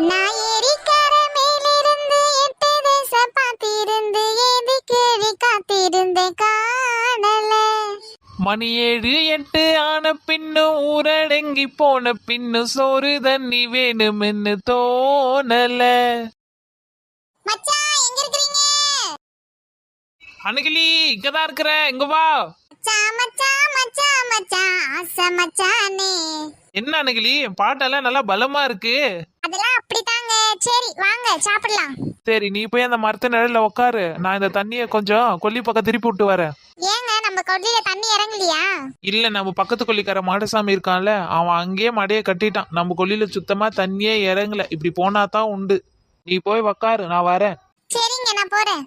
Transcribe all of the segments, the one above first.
நான் ஏரிக்கர மேலிருந்து 8 தேசம் பார்த்திருந்து ஏதி கேள்வி காத்திருந்தேன் காணல. மணி 7 8 ஆன பின்னும் ஊரடங்கி போன பின்னும் சோறு தண்ணி வேணும்னு தோணல. மச்சான் எங்க இருக்கீங்க? அணுகிலி இங்கதான் இருக்கிற, இங்க வா. மச்சான் மச்சான் மச்சான் மச்சான் ஆசை மச்சானே. என்ன அணுகிலி, பாட்டெல்லாம் நல்லா பலமா இருக்கு. அதெல்லாம் அப்படித்தாங்க. சரி வாங்க சாப்பிடலாம். சரி, நீ போய் அந்த மரத்து நிழல்ல உட்காரு, நான் இந்த தண்ணிய கொஞ்சம் கொல்லி பக்கம் திருப்பி விட்டு வரேன். ஏங்க நம்ம கொல்லில தண்ணி இறங்கலையா? இல்ல, நம்ம பக்கத்து கொல்லிக்கார மாடசாமி இருக்கான்ல, அவன் அங்கேயே மடையை கட்டிட்டான். நம்ம கொல்லில சுத்தமா தண்ணியே இறங்கல. இப்படி போனா தான் உண்டு. நீ போய் உக்காரு, நான் வரேன். சரிங்க நான் போறேன்.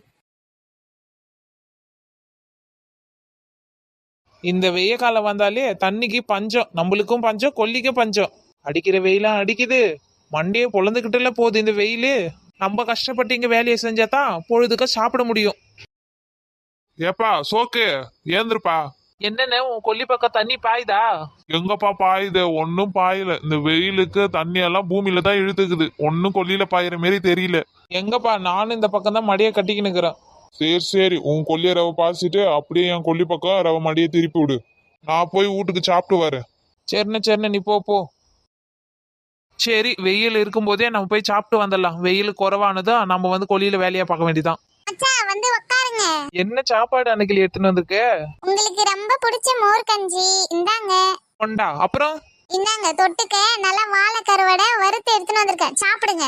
இந்த வெய்ய காலம் வந்தாலே தண்ணிக்கு பஞ்சம், நம்மளுக்கும் பஞ்சம், கொல்லிக்கும் பஞ்சம். அடிக்கிற வெயிலாம் அடிக்குது, மண்டையே பொழந்துகிட்டுல போகுது இந்த வெயிலு. நம்ம கஷ்டப்பட்டு இங்க வேலையை செஞ்சாதான் பொழுதுக்க சாப்பிட முடியும். ஏப்பா சோக்கு ஏந்திருப்பா. என்னன்னு உன் கொல்லி பக்கம் தண்ணி பாயுதா? எங்கப்பா பாயுது? ஒன்னும் பாயல. இந்த வெயிலுக்கு தண்ணி எல்லாம் பூமியில தான் இழுத்துக்குது. ஒன்னும் கொல்லியில பாயிற மாரி தெரியல. எங்கப்பா, நானும் இந்த பக்கம் தான் மடியை கட்டிக்கினுக்குறேன். சரி சரி, உன் கொல்லிய ரவை பாசிட்டு அப்படியே என் கொல்லி பக்கம் ரவை மடியை திருப்பி விடு. நான் போய் வீட்டுக்கு சாப்பிட்டு வரேன். சரிண்ணே, நீ போ. சரி, வெயில் இருக்கும்போதே நம்ம போய் சாப்பிட்டு வந்துடலாம். வெயில் குறைவானதும் நம்ம வந்து கொல்லியில வேலையா பார்க்க வேண்டியதான். மச்சான் வந்து உட்காருங்க. என்ன சாப்பாடு அன்னைக்கு எடுத்துன்னு வந்திருக்க? உங்களுக்கு ரொம்ப பிடிச்ச மோர் கஞ்சி இந்தாங்க. கொண்டா. அப்புறம் இந்தாங்க தொட்டுக்க நல்லா வாழை கருவாடை வறுத்து எடுத்துன்னு வந்திருக்கேன், சாப்பிடுங்க.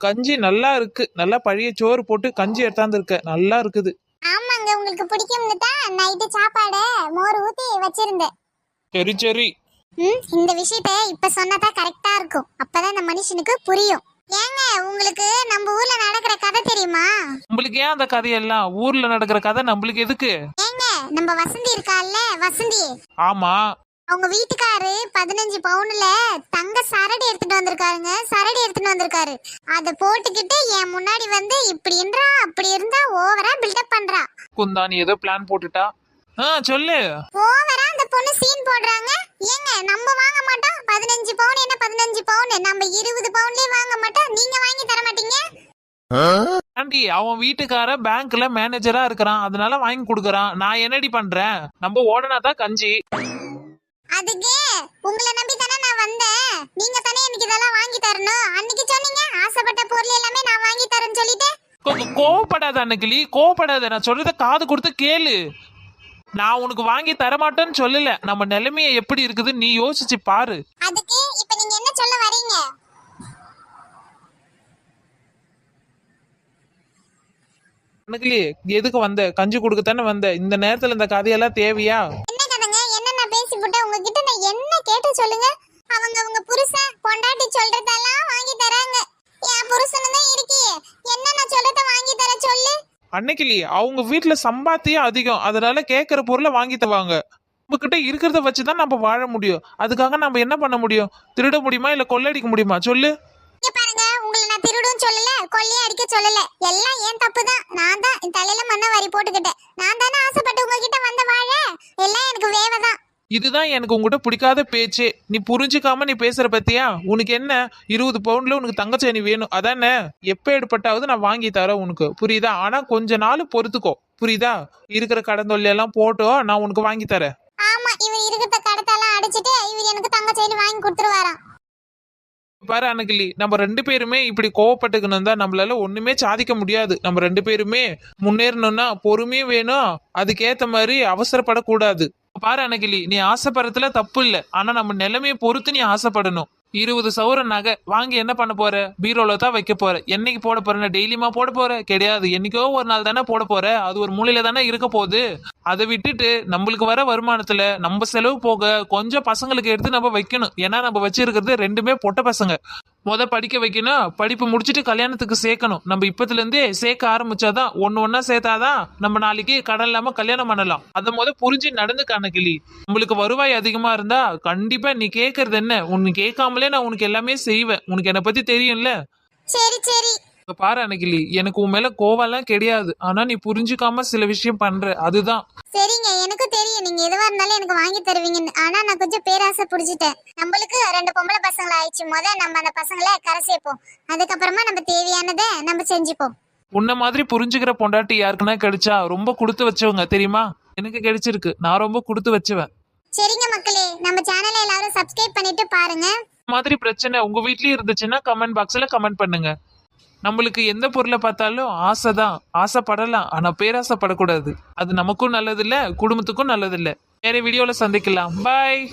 கஞ்சி நல்லா இருக்கு. நல்லா பழைய சோறு போட்டு கஞ்சி எடுத்தாந்து இருக்க, நல்லா இருக்குது. ஆமாங்க, உங்களுக்கு பிடிக்கும்னு தான் நைட்டு சாப்பாட மோர் ஊத்தி வச்சிருந்தேன். சரி. இந்த விஷயத்த இப்ப சொன்னதான் கரெக்டா இருக்கும். அப்பதான் இந்த மனுஷனுக்கு புரியும். ஏங்க உங்களுக்கு நம்ம ஊர்ல நடக்கிற கதை தெரியுமா? உங்களுக்கு ஏன் அந்த கதையெல்லாம்? ஊர்ல நடக்கிற கதை நம்மளுக்கு எதுக்கு? ஏங்க நம்ம வசந்தி இருக்கால்ல, வசந்தி, ஆமா, அவங்க வீட்டுக்காரு 15 பவுன்ல தங்க சரடி எடுத்துட்டு வந்திருக்காரு. அத போட்டுக்கிட்டு என் முன்னாடி வந்து இப்படி என்றா அப்படி இருந்தா ஓவரா பில்டப் பண்றா. குந்தானி ஏதோ பிளான் போட்டுட்டா. சொல்லு. ஓவரா அந்த பொண்ணு சீன் போடுறாங்க. ஏங்க நம்ம வாங்க மாட்டோம். 15 பவுன் என்ன 15 பவுன், நம்ம 20 பவுன்லயே வாங்க மாட்டோம். நீங்க வாங்கி தர மாட்டீங்க. ஆண்டி, அவன் வீட்டுக்கார பேங்க்ல மேனேஜரா இருக்கிறான், அதனால வாங்கி கொடுக்கறான். நான் என்னடி பண்றேன்? நம்ம ஓடனாதான் கஞ்சி. அதுக்கு உங்களை நம்பி தானே நான் வந்தேன். நீங்க தானே எனக்கு இதெல்லாம் வாங்கி தரணும். அன்னைக்கு சொன்னீங்க ஆசைப்பட்ட பொருள் எல்லாமே நான் வாங்கி தரேன்னு சொல்லிட்டு. கோவப்படாத அன்னைக்கிளி, கோவப்படாத. நான் சொல்றத காது கொடுத்து கேளு. நான் உனக்கு வாங்கி தரமாட்டேன்னு சொல்லல. நம்ம நிலைமைய எப்படி இருக்குது நீ யோசிச்சு பாரு. அதுக்கு இப்ப நீங்க என்ன சொல்ல வரீங்க? அன்னைக்கிளி, எதுக்கு வந்த? கஞ்சி கொடுக்கத்தானே வந்த. இந்த நேரத்துல இந்த கதையெல்லாம் தேவையா? என்ன கதைங்க? என்ன நான் பேசி போட்டேன் உங்ககிட்ட? நான் என்ன கேட்டு சொல்லுங்க. அவங்க புருஷன் பொண்டாட்டி சொல்றதெல்லாம் வாங்கி தராங்க. என் புருஷனும் தான் இருக்கியே, என்ன நான் சொல்றத வாங்கி தர சொல்லு. அன்னைக்கிளி, அவங்க வீட்டுல சம்பாத்தியம் அதிகம், அதனால கேட்கிற பொருளை வாங்கி தருவாங்க. நம்ம கிட்ட இருக்கிறத வச்சுதான் நம்ம வாழ முடியும். அதுக்காக நம்ம என்ன பண்ண முடியும்? திருட முடியுமா இல்ல கொள்ளடிக்க முடியுமா சொல்லு? இங்க பாருங்க, உங்களை நான் திருடும் சொல்லல, கொள்ளைய அடிக்க சொல்லல. எல்லாம் ஏன் தப்பு தான். நான் தான் என் தலையில மண்ணை வாரி போட்டுக்கிட்டேன். நான் தானே ஆசைப்பட்டு உங்ககிட்ட வந்த வாழ. எல்லாம் எனக்கு வேவைதான். இதுதான் எனக்கு உங்ககிட்ட பிடிக்காத பேச்சு. நீ புரிஞ்சுக்காம நீ பேசுற பத்தியா? உனக்கு என்ன 20 பவுன்ல உனக்கு தங்கச்சேனி வேணும் அதானே? எப்ப எடுப்பட்டாவது நான் வாங்கி தரேன் உனக்கு, புரியுதா? ஆனா கொஞ்ச நாள் பொறுத்துக்கோ, புரியுதா? இருக்கிற கடந்தொல்லி எல்லாம் போட்டோ நான் உனக்கு வாங்கி தரேன். ஆமா, இவர் இருக்கிற கடத்தெல்லாம் அடிச்சிட்டு இவர் எனக்கு தங்கச்சேனி வாங்கி கொடுத்துருவாராம். பாரு அன்னைக்கிளி, நம்ம 2 பேருமே இப்படி கோவப்பட்டுக்கணும் தான் நம்மளால ஒண்ணுமே சாதிக்க முடியாது. நம்ம 2 பேருமே முன்னேறணும்னா பொறுமையும் வேணும், அதுக்கேத்த மாதிரி அவசரப்படக்கூடாது. பாரு அன்னைக்கிளி, நீ ஆசைப்படுறதுல தப்பு இல்ல, ஆனா நம்ம நிலைமையை பொறுத்து நீ ஆசைப்படணும். 20 சவர நகை வாங்கி என்ன பண்ண போற? பீரோல தான் வைக்க போற. என்னைக்கு போட போற? டெய்லியுமா போட போற? கிடையாது, என்னைக்கோ ஒரு நாள் தானே போட போற. அது ஒரு மூலையில தானே இருக்க போகுது. அதை விட்டுட்டு நம்மளுக்கு வர வருமானத்துல நம்ம செலவு போக கொஞ்சம் பசங்களுக்கு எடுத்து நம்ம வைக்கணும். ஏன்னா நம்ம வச்சிருக்கிறது 2மே பொட்ட பசங்க. படிக்க வைக்கணும், படிப்பு முடிச்சுட்டு கல்யாணத்துக்கு சேர்க்கணும். நம்ம இப்பத்துல இருந்தே சேர்க்க ஆரம்பிச்சாதான், ஒன்னா சேர்த்தாதான் நம்ம நாளைக்கு கடன் இல்லாம கல்யாணம் பண்ணலாம். அதை புரிஞ்சு நடந்துக்க அன்னைக்கிளி. நம்மளுக்கு வருவாய் அதிகமா இருந்தா கண்டிப்பா நீ கேட்கறது என்ன, உன்னை கேட்காமலே நான் உனக்கு எல்லாமே செய்வேன். உனக்கு என்னை பத்தி தெரியும்ல. சரி சரி, இப்ப பாரு அன்னைக்கிளி, எனக்கு உன் மேல கோவம்லாம் கிடையாது. ஆனா நீ புரிஞ்சுக்காம சில விஷயம் பண்ற, அதுதான். சரிங்க, எனக்கும் தெரியும் நீங்க எதுவா இருந்தாலும் எனக்கு வாங்கி தருவீங்கன்னு. ஆனா நான் கொஞ்சம் பேராசை புடிச்சிட்டேன். நம்மளுக்கு 2 பொம்பளை பசங்கள ஆயிடுச்சு. நம்ம அந்த பசங்களை கரை சேர்ப்போம். அதுக்கப்புறமா நம்ம தேவையானதை நம்ம செஞ்சுப்போம். உன்ன மாதிரி புரிஞ்சுக்கிற பொண்டாட்டி யாருக்குன்னா கிடைச்சா ரொம்ப கொடுத்து வச்சவங்க தெரியுமா? எனக்கு கிடைச்சிருக்கு. நான் ரொம்ப கொடுத்து வச்சவன். சரிங்க மக்களே, நம்ம சேனலை எல்லாரும் சப்ஸ்கிரைப் பண்ணிட்டு பாருங்க. இந்த மாதிரி பிரச்சனை உங்க வீட்லயும் இருந்துச்சுன்னா கமெண்ட் பாக்ஸ்ல கமெண்ட் பண்ணுங்க. நம்மளுக்கு எந்த பொருளை பார்த்தாலும் ஆசைதான், ஆசைப்படலாம். ஆனா பேராசைப்படக்கூடாது. அது நமக்கும் நல்லதில்ல, குடும்பத்துக்கும் நல்லதில்ல. வேற வீடியோல சந்திக்கலாம். பாய்.